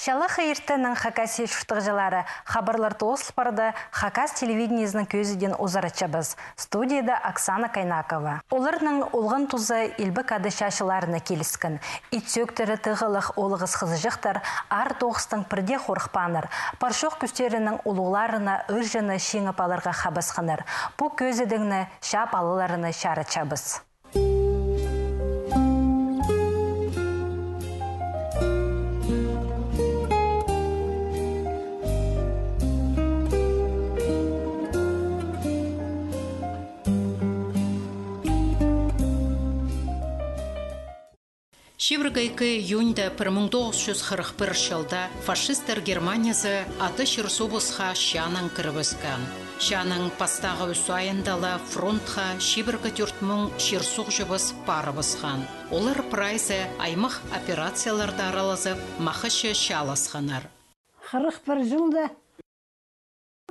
Шалы қайырттының Хакас ешіштіғжылары хабарларды ослпарды Хакас телевидениесінің көзіден озарычабыз. Студияда Оксана Кайнакова. Оларның олғын тұзы илбі кады шашыларына келіскін. Итсөктірі тығылық олығыз қызыжықтыр, ар тоғыстың бірде қорықпаныр. Паршоқ күстерінің олуларына үржіні шеңіп алырға қабысқыныр. Бұл көзідіңні шап алыларыны шарычабыз. Шевргайкы июньда 1941 жылда фашистер Германиясы аты шырсубысха шанын кірвізген. Шанын пастағы үсайындалы фронтха Шеврга түртмің шырсуқ жыбыз парыбызған. Олар прайсы аймақ операцияларды аралызып, мақышы шалысқанар. 41 жылда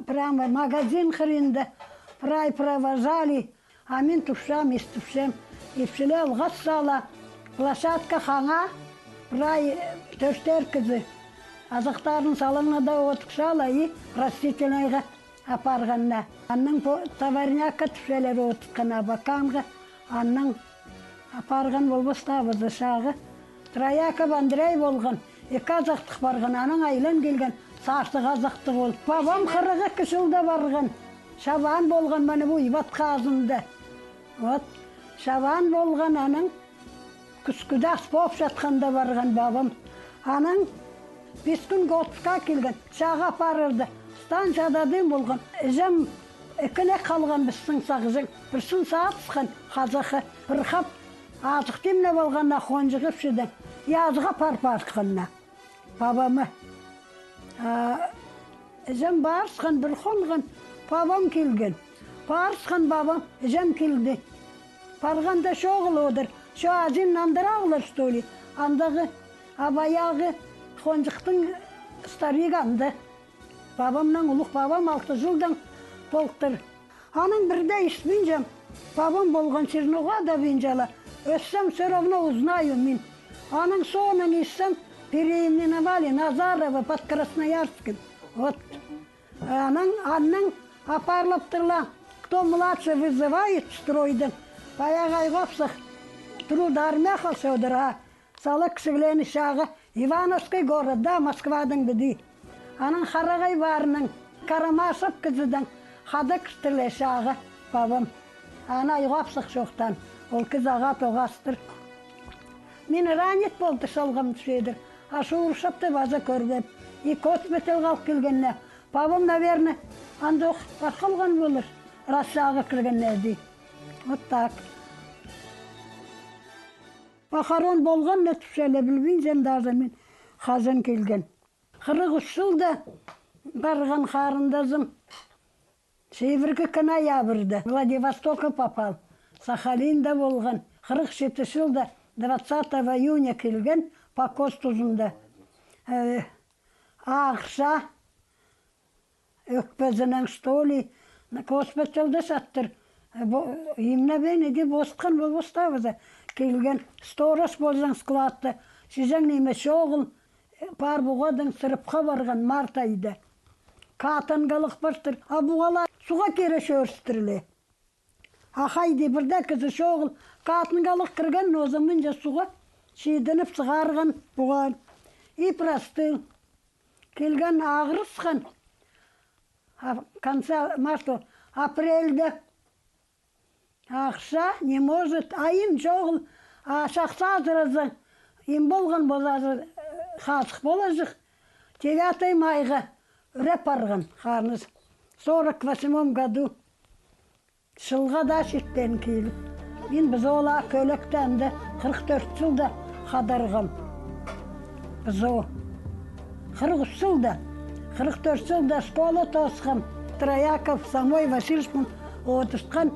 прямо магазин хринда, прай провожали, а мен тушам, истушам, и вшелел гасала. Площадка хаңа, прай төштер кізі. Азықтарын салыңына да отықшала, и растительныйға апарғанна. Анның товарняка түшелер отыққана баканға, анның апарған болбыстабызы шағы. Трояков Андрей болған, екі азықтық барған, аның айлан келген, саштық азықтық ол. Бабам 42 жылда барған, шабан болған, мәні бұл ибат қазымды. Шабан болған аның, күскүдас боп жатқанда барған бабам. Аның 5 күнгі отқа келген, шаға апарырды. Станцияда дем болған. Жем екіне қалған біздің сағызың. Бірсін саатысқан қазақы. Бір қап азық демне болғанна қонжығып шеден. Языға парпартқанна. Бабамы. Жем барысқан бір қонған. Бабам келген. Барысқан бабам. Жем келді. Барғанда шоғыл одыр. Şu azin nandırağlar stoli. Andağı abayağı konjıktın starıgandı. Babamdan uluq babam 6 жылдан polktır. Anın birde ismincem. Babam bolgan Çernoğa da binjala. Össem все равно узнаю min. Anın sonun issem переименовали Назарова под Красноярском. Вот. Анның апарлаптырла. Кто младше вызывает стройдан. Баяғай қопсық. Трудармя халсаудыра, салы кісіглені шағы Ивановский городда Москвадың біді. Анын қарағай барының, Карамасов кізідің қады кістілі шағы бабам. Ана айғапсық жоқтан, ол кіз аға тоғастыр. Мен ранет болды шалғым түшедір. Ашу ұршапты база көргем. И кот бетел қалып келгенне. Бабам, наверное, андық бақылған болыр. Расшағы кіргенне дей. Вот так. Пахарон болған не түшелі білбейсем даже мен қазан келген. 43 жылда барған қарындазым Севергі ноябрьда Владивостока попал. Сахалинда болған. 47 жылда 20 июня келген по Костузында. Ақша өкпезінің столи госпиталда саттыр. Имна бен еде босқан бұл боставызы. Келген сторож болған складты. Сізің неме шоғыл бар бұғадың сырыпқа барған март айда. Қатынғалық бұртыр. А бұғала суға кере шөрістірлі. Ақайды бірді кізі шоғыл қатынғалық кірген нозымын жа суға шедініп сығарған бұған. И простыл. Келген ағырысқан. Конца марта, апрельде. Ақша не может, айын жоғыл, шақса азыразы, ем болған болазы, қасық болазық. 9 майға үреп барған қарныз. 48 году шылға да шеттен келіп. Мен біз ола көліктенді 44 жылда қадарғам. Біз о 43 жылда, 44 жылда школа тосқам. Трояков, Самой Васильевичмін отырсқан.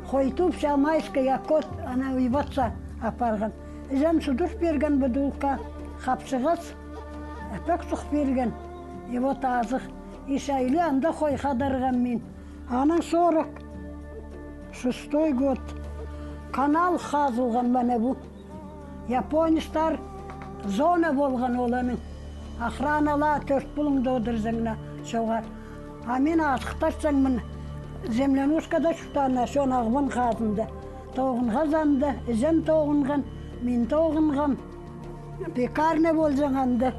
Хойтуп Шамайская кот, ана уйватса апарған. Жан судуш берген бұдулқа, қапшығыз, әпек сұқ берген. И вот азық, ишайлы анда қой қадарған мен. Аның 46 год канал қазылған мәне бұл. Японистар зона болған оланың. охранала 4 пулыңды одырзыңна шоғар. А мен атықтарсаңмын землянушкада шутана шонағымын қазынды. Тоғын қазанды, ізім тоғынған, мен тоғынғам. Пекарне болжаңанды,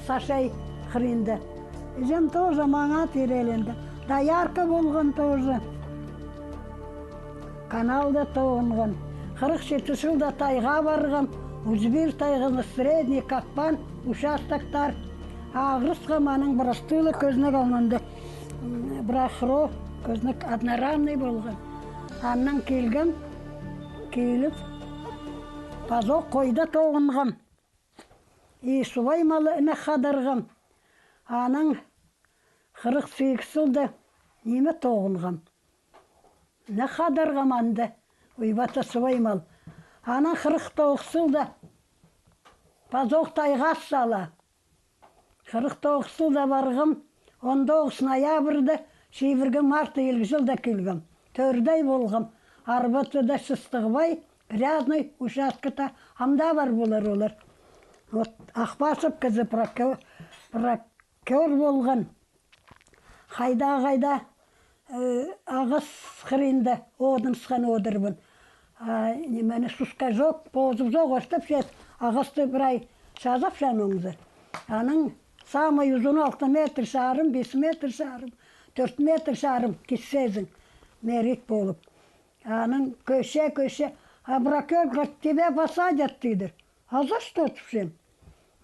сашай қырынды. Ізім тоже маңа тереленді. Даярка болған тоже. Каналда тоғынған. 47 жылда тайға барғам. Узбир тайғаны средний кақпан, участоктар. Ағырысқа маның бірастылы көзіне қалманды. Брахро көзнік одноранный болған. Аннан келген, келіп, пазоқ қойда тоғынғам. И сувай малы үні қадырғам. Анан 48 жылда неме тоғынғам. Үні қадырғам анды, ұйбата сувай мал. Анан 49 жылда пазоқ тайға сала. 49 жылда барғым, 19 ноябрьда шейбіргі марта жылда келгім. Төрдей болғым. Арбатыда шыстығбай, грязный участката амда бар болар олар. Вот Ақбасов кізі прокер болған. Қайда ағыз қырында одынсқан одырбын. Немені сұсқа жоқ, позып жоқ, остап шет ағызды бір ай шазап шаныңызы. Аның самый uzun 6 метр шарым, 5 метр шарым, 4 метр шарым кессезің мерит болып. Аның көше, а бракер тебя посадят дейді. А за что түпсен?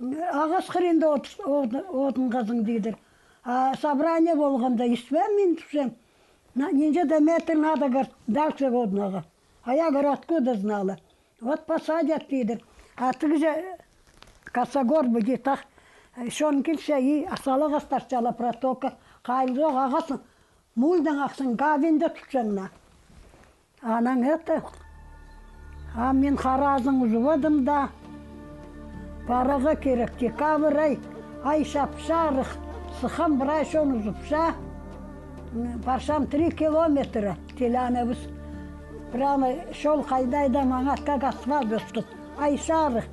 Ағыз қырында отын қазың дейді. А собрание болғанда испен мен түпсен. Нинже да метр надо, говорит, дальше водного. А я говорю, откуда знала? Вот посадят дейді. А ты же Косогор будет так. Шон келсе, и асалы ғастарчала протока, қайлық ағасын, мульдан ақсын гавинді түпсеңна. Анан это, а мен қаразың ұзывадым да, бараға керек, декабр ай шапшарық, сықам бір ай шон ұзыпша, баршам 3 километрі, теляныбыз, прямо шол қайдайда маңа как асфальт өстіп, ай шарық,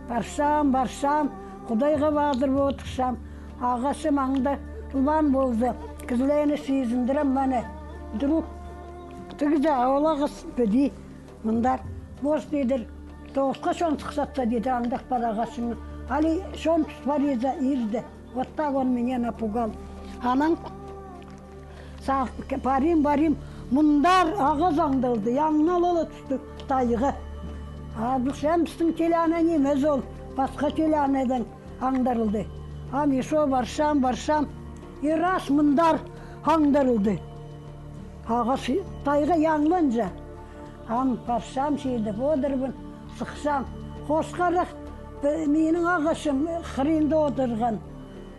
баршам, Құдайға бадыр отырсам, ағасы маңда тұлбан болды. Кізлені сезіндірім мәне. Друг, түгізі ауылағыз бүді. Мұндар, бос дейдір, тоғысқа шон сұқсатса дейді, аңдақ бар ағасының. Али шон тұспар езі ирді. Оттақ он менен апуғал. Анан, барим, мұндар ағыз аңдылды. Яңнал олы түсті тайығы. Бұл шәмістің теляна немез ол. Басқа телянайдан аңдарылды. Ам ешо баршам, и раз мұндар аңдарылды. Ағасы тайға яңлынжа. Ам баршам шейді бодырбын, сықсам. Қосқарақ менің ағашым хринді отырған.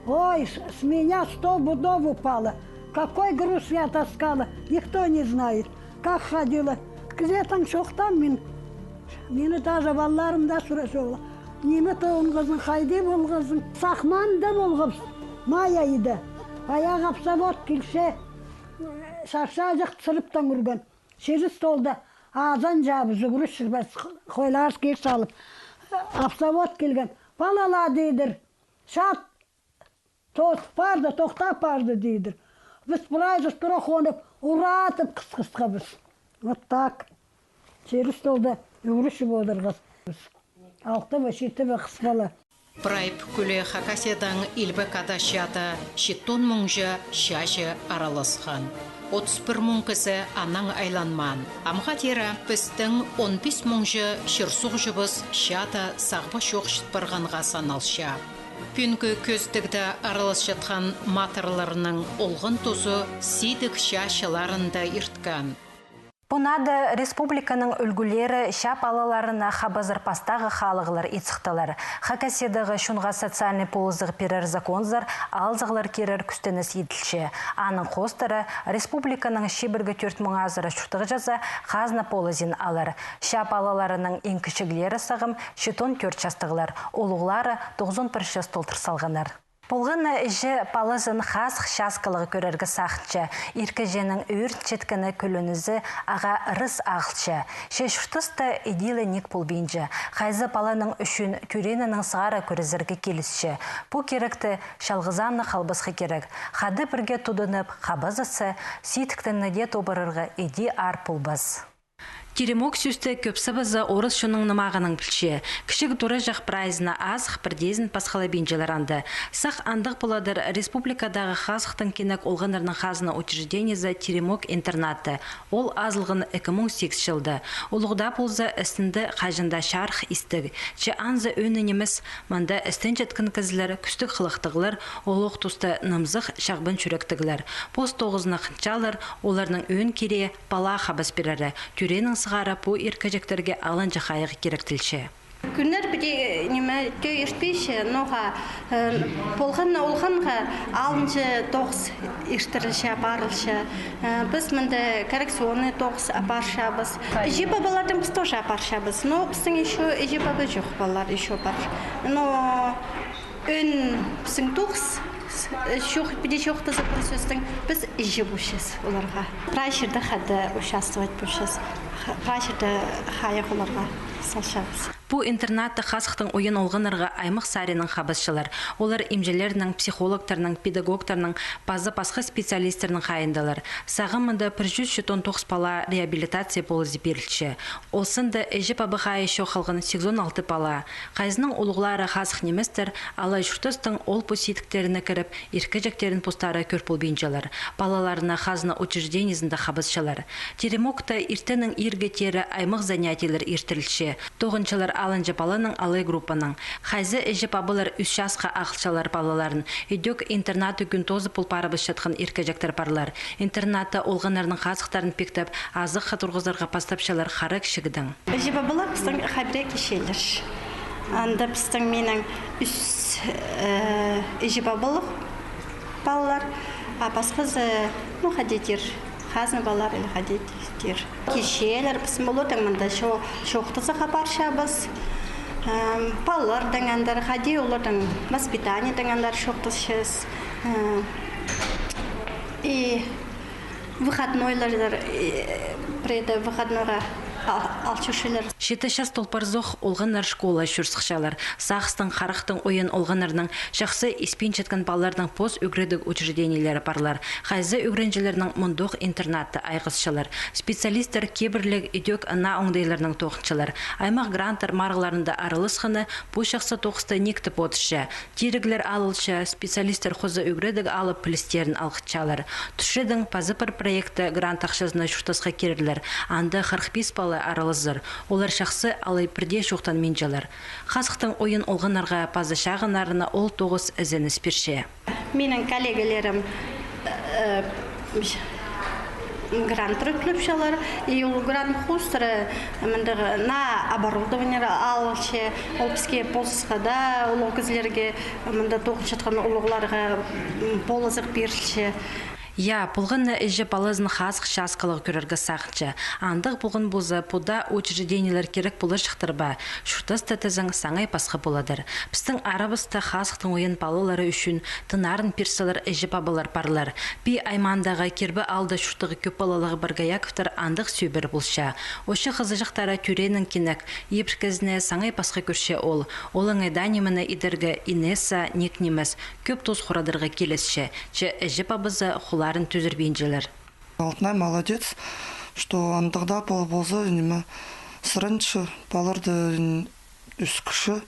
Ой, с меня 100 пудов упало. Какой груз я таскала, никто не знает. Как ходила. Где-то шоқтан мені даже балларымда сұрашуыла. Неме тоғынғызын, қайды болғызын, сақман да болғыз, май айды. Аяқ апсавод келсе, шарша жақ сырыптан үрген. Шері столда азан жабы, зүгірі шырбас, қойларыз кер салып. Апсавод келген, балала дейдір, шат, барды, тоқтап барды дейдір. Біз бұрайыз тұра қонып, ұратып қысқысқа біз. Вот так. Шері столда үгіріші болдырғыз. Алты башиты бақыспала. Прайп күлі Хакасиядан илбі кадашята шиттон мұңжы шашы араласқан. 31 мұң кісі анаң айланман. Амға тері пістің 15 мұңжы шырсуқ жыбыз шата сағба шоқ шытпырғанға саналша. Пүнгі көздігді аралас жатқан матырларының олғын тұзы сейдік шашыларында иртқан. Бұнады республиканың үлгілері шап алаларына хабазырпастағы халығылар еціқталар. Хакасиядағы шунға социальный полызығы перер законзар, алзығылар керер күстініс еділші. Аның қостары республиканың шебіргі 4 мың азыры шүртіғы жаза қазна полызин алар. Шап алаларының ең кішігілері сағым шетон 4 жастығылар, олуғлары 91 жас толтыр салғанар. Полғыны жі палызын хасық шаскалығы көрергі сақчы. Иркі женің өрт четкіні көлінізі аға рыс ағылчы. Шешұртысты еділі нек полбейнжі. Қайзы паланың үшін түренінің сығара көрізіргі келісші. Бұ керекті шалғызанны қалбысқы керек. Қады бірге тұдынып, қабызысы, сейтіктіні де тобырырғы еди ар пулбыз. Теремок сүсті көпсібізі орыс шының нымағының пілші. Кішік дұры жақ прайзына азық бірдезін пасқала бенжеларанды. Сақ андық бұладыр республикадағы хазықтың кенек олғынырның хазына учреждениезі Теремок интернаты. Ол азылғын 2008 жылды. Олығда бұлзы істінді қажында шарх істіг. Че анзы өні неміс манда істін жеткін кізілер, күстік қылықтығылар, олық тұсты нымзық шағбын чүректігілер. Пост 9-ны қынчалар, оларының өн кере бала қабыс берері. Түренің сығара бұ еркежектерге алын жақайығы керектілші. Күнер біде неме төй ертпейші, ноға болғанна олғанға алыншы тоғыз ештірілші, апарылшы. Біз мінді коррекционы тоғыз апаршабыз. Ежі бабалардың біз тоже апаршабыз. Но біздің ежі бабы жоқ балар еще бар. Но өн біздің тоғыз Шух биде шухта запросостың біз ежі бұшыз оларға. Прайшырды қады участвовать бұшыз. Прайшырды қайық оларға салшабыз. Бұ интернатты қасықтың ойын олғынырға аймық сарының қабысшылар. Олар имжелерінің, психологтарының, педагогтарының, базы пасқы специалистерінің қайындалар. Сағымында 109 бала реабилитация болызы берілші. Олсында әжі пабыға еші қалғын 86 бала. Қайзының олғылары қасық неместер, алай жұртыстың ол посетіктеріні кіріп, еркежектерін постары көрпіл бенжалар. Балаларына қазына учреждениесінде қабысшылар. Теремокта ертенің ергетері аймық занятиялар ертірілші. Тоғыншылар алынжы баланың алай группаның. Қайзы әжі пабылар үш жасқа ақылшалар балаларын. Үйдек интернаты күн тозы пұлпарыбыз шатқын еркежектер барлар. Интернаты олғанарының қасықтарын пектіп, азық қатырғызарға пастапшалар қарық шығыдың. Әжі пабылар біздің қабіре кешелер. Анда біздің менің үш әжі пабылық балалар, басқызы қадетер. Хазны балар или ходить кешелер біз болудың мында шоқтызы қапаршабыз. Балалар дәңәндер хади олардың воспитание дәңәндер шоқтызшыз. И выходнойлар преда выходнойға алчушылар. Шеташас толпарзоқ олғанар школа шүрсіқшалар. Сақыстың қарықтың ойын олғанарының шақсы испен четкен балалардың пос үгредік учреждениялары барлар. Қайзы үгренжелерінің мұндық интернатты айғызшалар. Специалистер кебірлік үдек ана оңдайларының тоқыншалар. Аймақ гранттар марғыларында арылысқаны бұл шақсы тоқысты некті потышы. Теріглер алылшы, специалистер қозы үгредік алып пілістерін алғытшалар. Түшредің пазыпыр проекті грант ақшазына шүртасқа керілер. Анды 45 бала аралызыр. Олар шақсы алай бірде шоқтан менжалар. Қасықтың ойын олғанарға пазы шағынарына ол 9 ізіні спирше. Менің коллегалерім грант рыклепшалар, и ол грант хустыры на оборудование алшы, ол бізге полсысқада, ол кізлерге тоқын шатқан олғыларға полызық берілші. Я, пулғынны әжі балызын қасық шасқылығы көрергі сақчы. Андық бұғын бұзы бұда учреждениялар керек бұлы шықтырба. Шұртас тәтізің саңай пасқы боладыр. Біздің арабысты қасықтың ойын балылары үшін тынарын персалар әжі бабалар барлар. Би аймандағы кербі алды шұртығы көп балалығы Баргаяковтар андық сөйбір бұлша. Ошы қызыжықтары түренің кенек, епіркізіне саңай пасқы көрше ол. Олың айданеміні идергі Инесса некнеміз көп тоз құрадырғы келесші. Че әжі бабызы ларын түзір бенжелер. Алтынай молодец, что он тогда полбозы, сырыншы, баларды үскіші,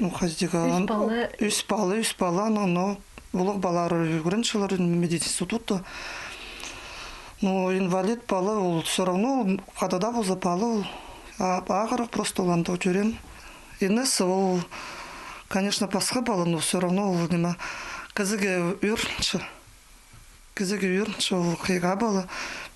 үс бала, но бұлық балары үгіріншілер медицинсы тұтты. Но инвалид балы, ол все равно, қадада болза балы, ағырық просто оланды жүрем. Инесса, ол, конечно, пасқа балы, но все равно ол Кізіге үрінші ол қиға балы,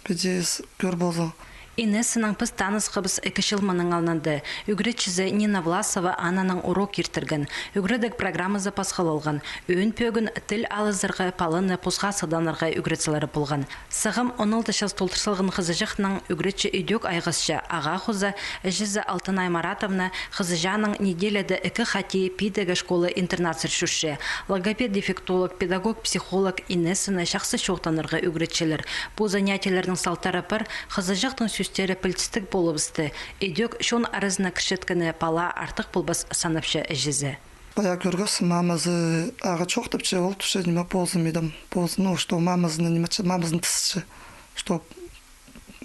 бәдес көр болы. Инессының пыз таныс қыбыз 2 жыл мұның алынды. Үгретшізі Нина Власова ананың урок ертірген. Үгредік программы запасқалылған. Өйін пөгін тіл алызырғы палыны пұзға саданырға үгретсілері болған. Сығым 16 жас толтырсылғын қызыжықның үгретші үйдек айғызшы аға құзы Әжізі Алтынай Маратовна қызыжаның неделеді 2 хати пидегі школы интернат сіршуші. Логопед, дефектолог, педагог, психолог Инессіні шақсы шоқтанырға үгретшілер. Бұл занятиялардың салтары бір қызыжықтың сүстері пілтістік болыбысты. Эдек шон арызына кіршеткіні пала артық болбас санапшы әжізі. Бая көргіс, мамазы аға чоқтыпчы, ол түші неме позымедім. Ну, что мамазыны немечі, мамазын тісчі. Что,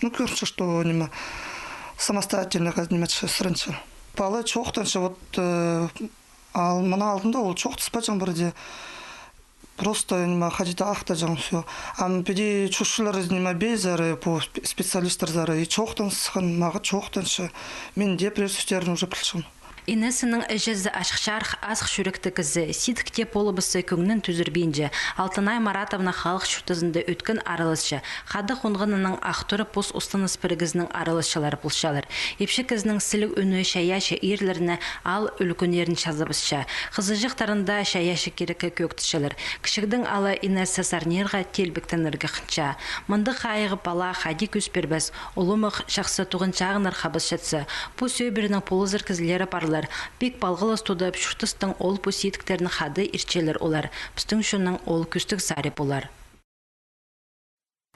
ну, көрші, что неме самостоятельно немечі сырынчы. Палы чоқтаншы, вот, мына алдында ол чоқтыспачың бірде. Просто неме ходида ақтажың все. Педи чушылар неме бейзары, по специалистар зары, и чоқтансықын, мағы чоқтаншы. Мен депрессустерін уже пілшім. Инессінің әжізі ашықшарх азық шүректі кізі, сидікте полыбысы көңнін түзірбейінже, Алтынай Маратовна халық шүртізінде өткен арылысшы, қады қонғынының ақтыры пос ұстаныс бірігізінің арылысшылары бұлшалар. Епші кізінің сілік үні шаяшы ерлеріне ал үлкөнерін шазыбысша. Қызыжықтарында шаяшы керекі көктішілер. Кішігдің алы Инесса Сарнерға телбіктеніргі қынша. Мұнды қайығы бала қади көспербәс, ұлымық шақсы туғын чағыныр қабысшатсы. Бұл сөйбірінің полызыр кізілері барлар. Бек балғылы студап шүртістің ол пөсиетіктерін қады ирчелер олар. Пістің шының ол күстік сары болар.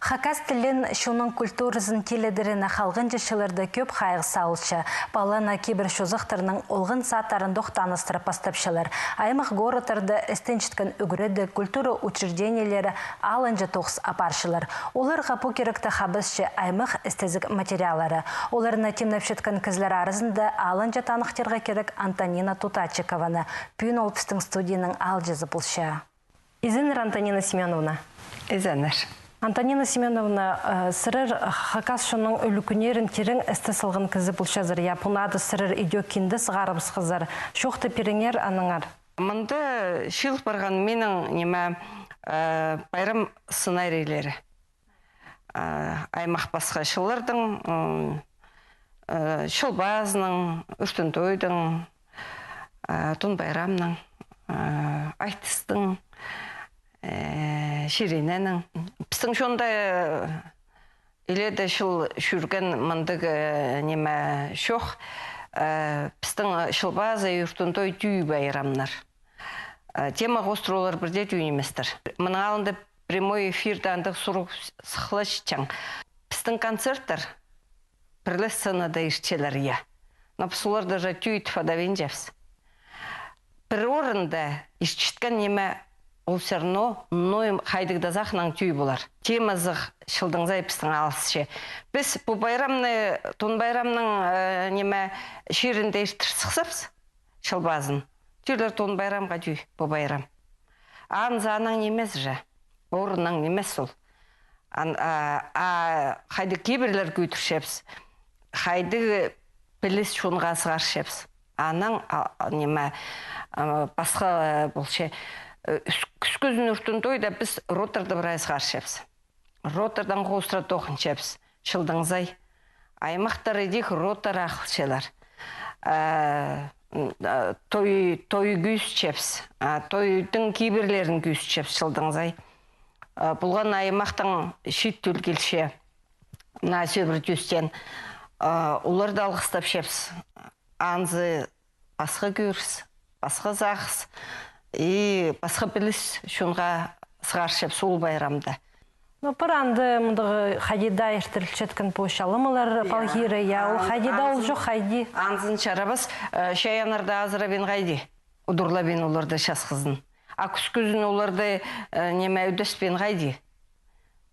Хакас тілін шуның культурызын теледіріні қалғын жешілерді көп қайғы сауылшы. Балана кебір шозықтырының олғын сааттарын доқтаныстырып бастапшылар. Аймақ горытырды істеншіткен үгіреді культура учреждениелері алынжы тоқс апаршылар. Олар ғапу керекті қабызшы аймақ істезік материалары. Оларына темнепшеткен кізлер арызында алынжы танықтырға керек Антонина Тутачикованы. Пүйін олпістің студияның алжызы бұлшы. Изенер Антонина Семеновна? Изенер. Антонина Семеновна, сырыр хакас шының үлікінерін терің әсті сылғын кізі бұлшазыр. Японады сырыр идео кенді сығарыбыз қызар. Шоқты переңер аныңар? Мұнды шилық барған менің неме байрам сценарийлері. Аймақ басқа шылырдың, шылбазының, үртін тойдың, тұн байрамның, айтыстың, шириненің. Пістің шонда еледі шыл жүрген мұндық неме шоқ. Пістің шылбазы үртін той түй байрамнар. Тема қостырулар бірде түй еместір. Мұның алында прямой эфирді андық сұруқ сықлашчаң. Пістің концерттар бірлі сценада ішчелер я. Но псулар даже түй тфадавен жапс. Бір орында ішчіткен неме ол все равно ной хайдыгда захнан түй болар. Темазық шылдың зайпыстың алысшы. Біз бұл байрамны, тон байрамның неме шерінде іштір сықсапс, шылбазын. Түйрлер тон байрамға түй, бұл байрам. Анзаның немес жа, орынның немес сол. Хайды кейбірлер көйтіршепс, хайды біліс шонға сығар шепс. Аның неме басқа болшы. Күскізін үртін тойда біз роторды бір айыз қаршепс. Ротордан қостыра тоқын шепс. Шылдыңзай. Аймақтар едек ротор ақылшелар. Той күйс шепс. Тойдың кейбірлерін күйс шепс шылдыңзай. Бұлған аймақтың шет түлгелше. На сөбір түстен. Оларды алғыстап шепс. Анзы басқа көріс, басқа зағыс. И басқа біліс шунға сығаршып сол байрамда. Бір анды мұндағы қадида ертірілчеткен пошалымылар палхиры, я ол қадида ол жоқ қайди. Анзын шарабас шаянарда азыра бен қайди. Удырла бен оларды шасқызын. Күскізін оларды неме өдес бен қайди.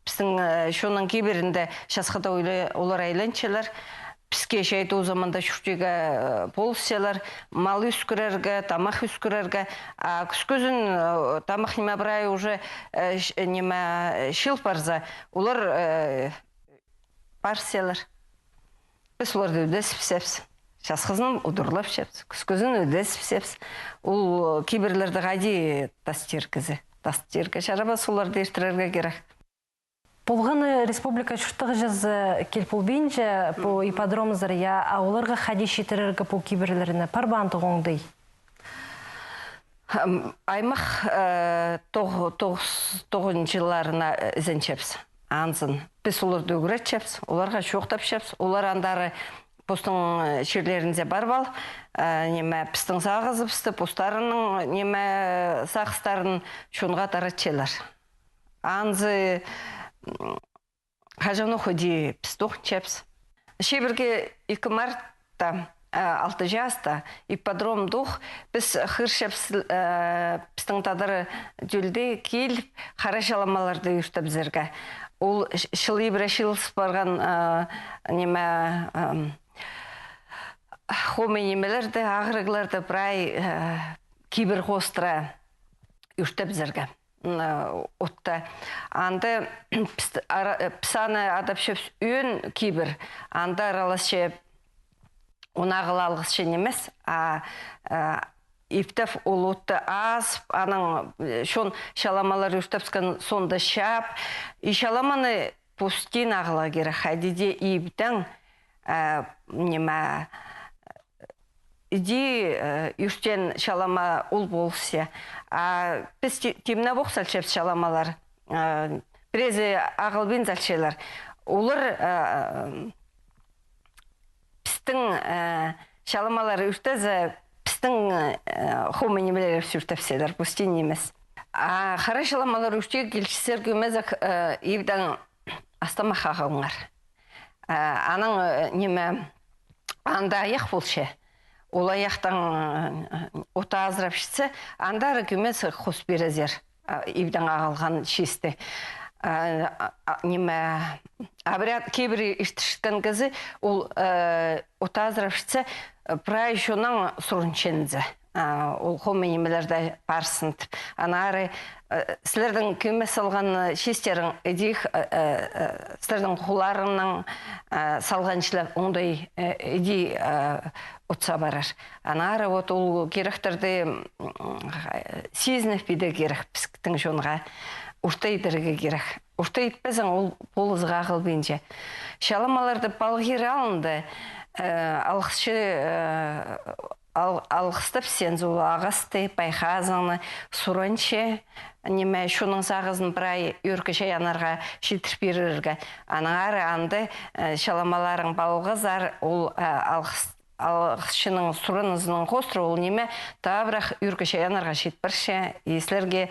Біздің шоның кейбірінде шасқыда олар айланчылар. Піске шайды о заманда шүртеге полысселар, мал үскірерге, тамақ үскірерге. Күскөзін тамақ неме бірай уже неме шил барза, олар барселар. Біз оларды өдесіп сепс. Шасқызын ұдырлап сепс. Күскөзін өдесіп сепс. Ол кейбірлерді ғайди тастергізі. Тастергізі шарабас оларды ештірерге керек. Полғаны республика шұрттығы жазы келпул бейінже по ипподромызыр я ауларға хади шетіріргі по киберлеріне парбанты ғоңдый? Аймақ 9 жылларына зенчепс. Анзын. Біз оларды өгірет чепс, оларға шоқтап чепс, олар андары постың шерлерінде бар бал, неме пістің сағызы пісті, постарының неме сағыстарын шонға таратчелар. Анзы қажаны ходи пістуқ чепс. Шебірге 2 мартта 6 жаста ипподром дух біз хыршепс пістің тадыры жүлде келіп, қара шаламаларды үйіртіп зірге. Ол шылы бірашылыс барған неме хоме немелерді, ағырыгларды бірай кибер қостыра үйіртіп зірге. Отта. Анды пісаны адапшып үйін кибер. Анды араласшы онағыл алғысшы немес. Иптef oluttu az, anan şon şalamalar üstepsken sonda şap. İşalamanı pustin ağla gerek. Hadide ipten nima иди üstten şalama ol bolsa. Biz timne boksal çep şalamalar. Prezi ağıl bin zalçeler. Olur pistin şalamaları üstteze Пістің хоме немелері сүртепседер, пустин емес. Қара шаламалар үште келшісер көмезік евдан астама қағылыңар. Аның неме анда аяқ болшы. Ол аяқтан ота азырапшысы, андары көмез қос березер евдан ағылған шесті. Неме абряд кейбірі іштішкен кезі ол ота азырапшысы Прай шонан сұрыншенді. Ол хоме немелерді барсынды. Анары сілердің көме салған шестерін едейік сілердің құларының салғаншылар ондай едей отса барар. Анары ол керектерді сезініп бейді керек піскіттің жонға. Ұртайдырығы керек. Ұртайдпезің ол полызға ғыл бейінше. Шаламаларды балғері алынды. Алғыстып сен зұл ағысты, байқазыңы, сұраншы, неме шуның сағызын бірай үркіше янарға шетіріп беріргі. Аныңары анды шаламаларың балғызар, ол алғысшының сұранызының қостыры, ол неме табырақ үркіше янарға шетпірші, еслерге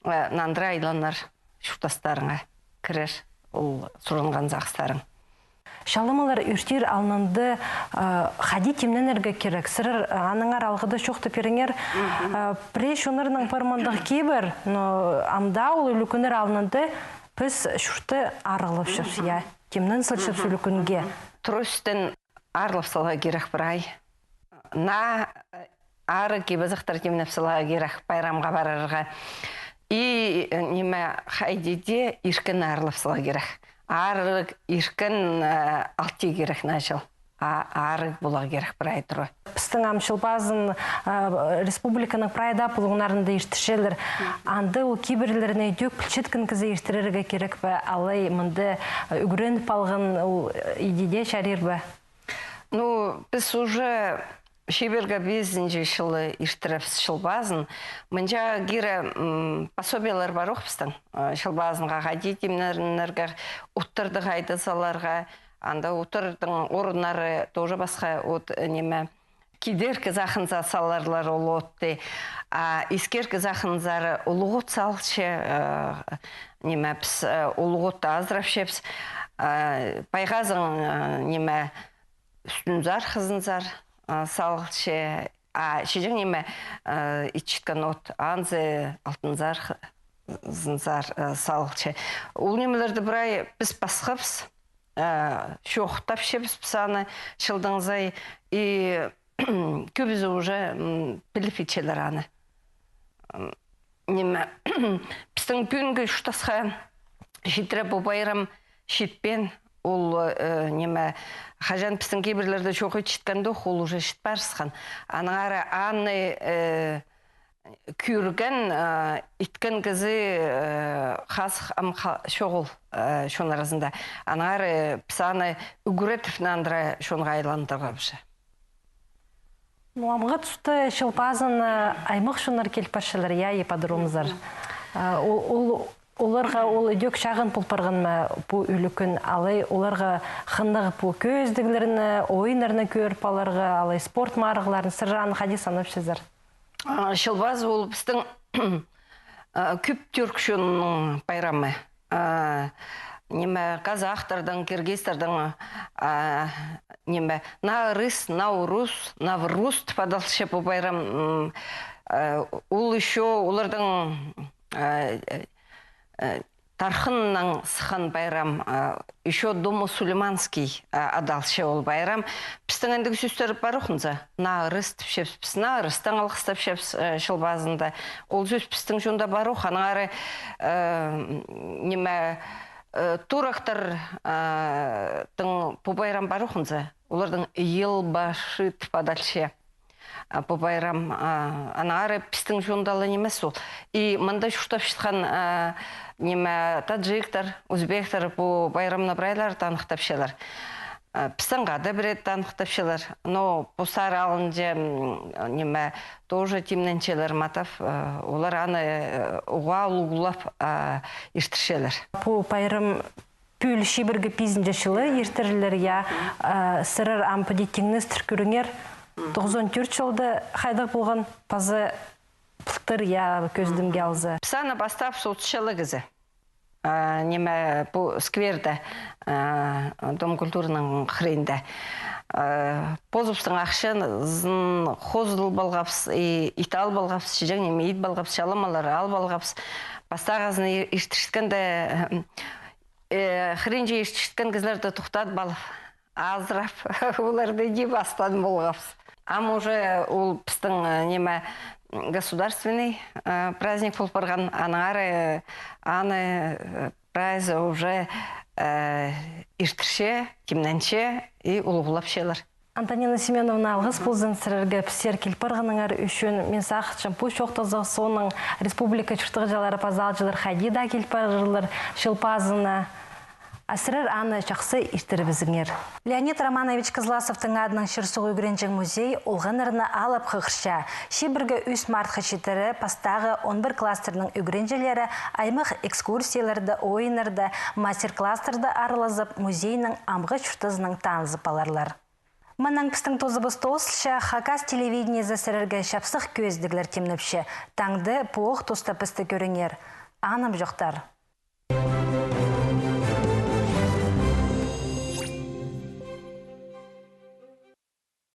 нандыра айланар шуқтастарыңа кірер, ол сұранған зағыстарың. Шалымалар үртер алынды хади темнен әргі керек. Сырыр аныңар алғыды шоқты періңер. Преш онырының пармандығы кейбір, амда ол үлікінер алынды біз шұрты арғылып шыпс, темнен сылшып үлікінге. Трөстен арғылып салға керек бірай. На ары кейбізіқтір темнеп салға керек байрамға барарға. И неме хайдеде иркен арғылып салға керек. Арық иркен алты керек начал. Арық бұла керек бір айтыры. Пістің амшыл базын республиканың прайда бұлғынарында ештішелер. Анды ол кейбірлеріне дөк пілчеткін кізі ештірерге керек бі? Алай мұнды үгірен палғын идеде шарир бі? Біз уже шеберге безінже шылы ештіріпс шылбазын. Мұнжа кері пособиялар бар оқпыстың. Шылбазынға ғадетімнерге ұттырды ғайдызаларға, анда ұттырдың орынары тоже басқа неме кедергі зақынза саларлар олы отты. Искергі зақынзары ұлығыт салшы, неме біз ұлығытты азырап шепс. Байғазың неме үстінзар, қызынзар. Салғылшы, шежің неме итчіткен от, анзы алтынзар, зынзар салғылшы. Ол немелерді бірай біз басқапс, шоқтап шепс пісаны шылдыңызай, и көбізі уже біліп етшелер аны. Неме, біздің бүгінгі ұштасқа жетірі бұл байрам шетпен, ол неме хажан пістің кейбірлерді шоқы чіткенді ол уже шетпарсқан. Аныңары анны күрген иткен кізі қасық амқа шоғыл шон арасында. Анары псаны үгіретіп нандыра шонға айландырға біше. Амға тұсты шылпазын аймық шонар келпашылар, я епадырымыздар. Оларға ол өдек шағын пұлпарғын бұ үлікін алай, оларға қындығы бұ көздігілеріні, ойынарыны көріп аларға, алай спорт марығыларын, сыржаны қади санып шызыр? Шылбаз ол біздің күп түркшінің байрамы. Қазақтардың, киргизтардың Наурыз, Навруз падалшы бұл байрам. Ол еще олардың Тархынның сыхан байрам, еще Дому Сулейманский адалшы ол байрам. Пістің әндігі сөздері бар оқынза? Наурыз тіпшепс, піс Наурызтан алғыстап шепс шылбазында. Ол сөз пістің жонда бар оқ. Анағары турақтардың бұл байрам бар оқынза? Олардың ел башы тіпадалшы. Бұл байрам анағары пістің жондалы немес ол. И мында шуштап шытқан таджиктар, өзбектар бұл байрамны бірайлар танықтап шелар. Пістің ғады бірет танықтап шелар. Но бұл сары алынже тоже тимненчелер матав. Олар аны ұға ұлғылап ештіршелер. Бұл байрам пүл шибіргі пизінде шылы ертірілер я сырыр ампадеттіңіз түркіріңер 94 жылды қайдақ болған пазы пұлтыр я көздімге алзы. Псаны бастап соғытшылы кізі. Бұл скверді Дом культурының қырында. Позыпстың ақшын қозыл балғапс, итал балғапс, және ит балғапс, шаламалары ал балғапс. Бастағазын ештішткенде қырынжы ештішкен кізлерді тұқтады балып. Азырап, оларды не бастан болғапс. Ам уже ол пістің государственный праздник болып барған. Анары аны праздник уже иштірше, кемненше и ұлғылап шелер. Антонина Семеновна алғыз бұлзын сіріргі пісер келпірғыныңар үшін мен сақытшым бұл шоқтызы соның республика чүртіғы жалары пазалжылар қайдида келпірғылар шылпазына. Асырыр аны жақсы иштірбізіңер. Леонид Романович Кызласовтың адының шырсығы үгіренжің музей олғанырына алып қықырша. Шебіргі үс мартқы шетірі пастағы 11 кластерінің үгіренжелері аймық экскурсияларды, ойынырды, мастер-кластерді арылызып музейінің амғы чүртізінің танызып аларлар. Мұның пістің тозыбыз тослыша Хакас телевидение зәсіріргі шапсық көздігілер темніпші. Таңды пуық тоста пісті көріңер. Аным жоқтар.